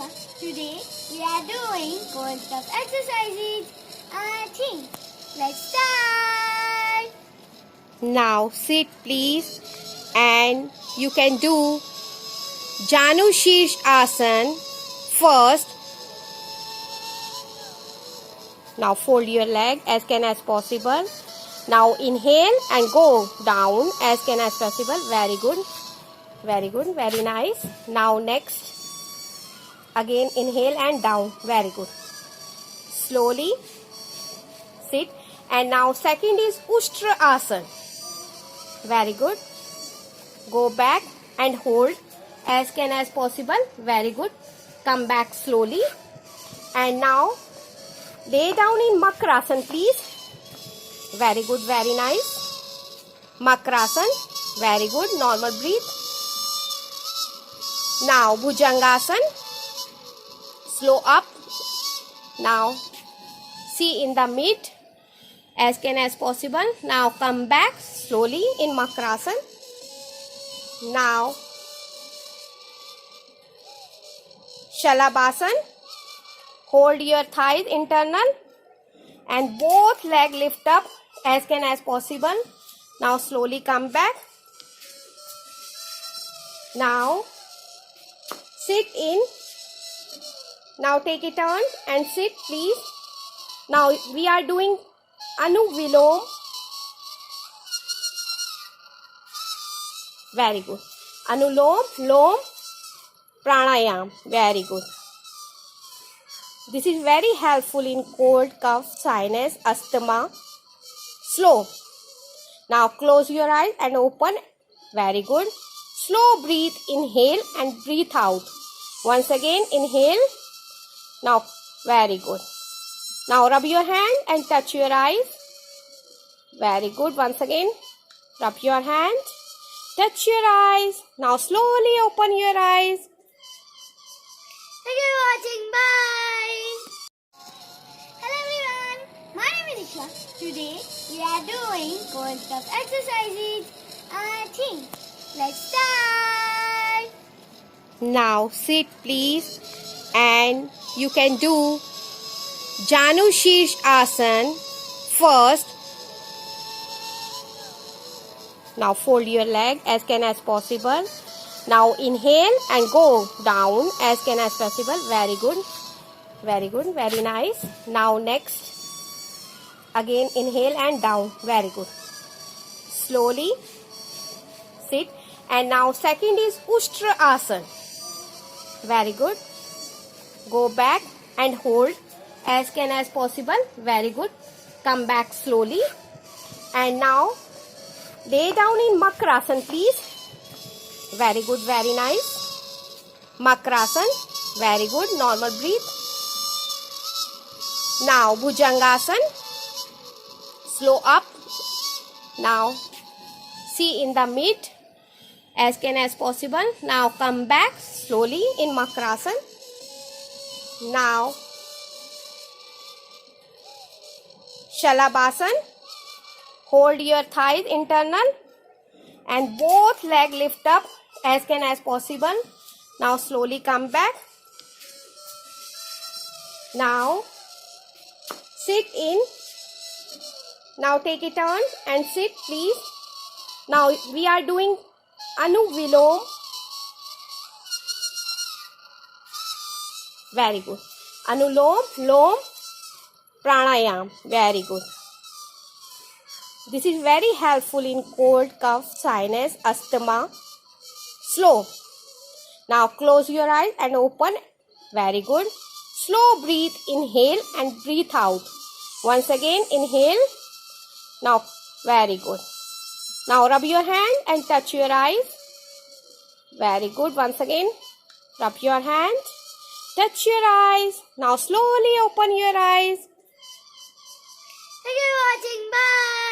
Diksha. Today we are doing cold cup exercises. Think. Let's start. Now sit please, and you can do Janu Shirsh Asan first. Now fold your leg as can as possible. Now inhale and go down as can as possible. Very good. Very good. Very nice. Now next. Again inhale and down. Very good. Slowly sit. And now second is Ushtra Asan. Very good. Go back and hold as can as possible. Very good. Come back slowly. And now lay down in Makrasan please. Very good. Very nice. Makrasan. Very good. Normal breathe. Now Bhujangasan. Slow up. Now see in the mid as can as possible. Now come back slowly in Makrasan. Now Shalabasan. Hold your thighs internal and both leg lift up as can as possible. Now slowly come back. Now sit in. Now take a turn and sit please. Now we are doing Anuvilom. Very good. Anulom, Lom, Pranayam. Very good. This is very helpful in cold, cough, sinus, asthma. Slow. Now close your eyes and open. Very good. Slow breathe. Inhale and breathe out. Once again inhale. Now very good. Now rub your hand and touch your eyes. Very good. Once again rub your hand. Touch your eyes. Now slowly open your eyes. Thank you for watching. Bye. Hello everyone. My name is Diksha. Today we are doing cold cup exercises. Think. Let's start. Now sit please, and you can do Janu Shirsh Asan first. Now fold your leg as can as possible. Now inhale and go down as can as possible. Very good. Very good. Very nice. Now next. Again inhale and down. Very good. Slowly sit. And now second is Ushtra Asan. Very good. Go back and hold as can as possible. Very good. Come back slowly. And now lay down in Makrasan please. Very good. Very nice. Makrasan. Very good. Normal breathe. Now Bhujangasan. Slow up. Now see in the mid as can as possible. Now come back slowly in Makrasan. Now Shalabasan. Hold your thighs internal and both leg lift up as can as possible. Now slowly come back. Now sit in. Now take a turn and sit please. Now we are doing Anuvilom. Very good. Anulom, Lom, Pranayam. Very good. This is very helpful in cold, cough, sinus, asthma. Slow. Now close your eyes and open. Very good. Slow breathe. Inhale and breathe out. Once again inhale. Now very good. Now rub your hand and touch your eyes. Very good. Once again rub your hand. Touch your eyes. Now slowly open your eyes. Thank you for watching. Bye.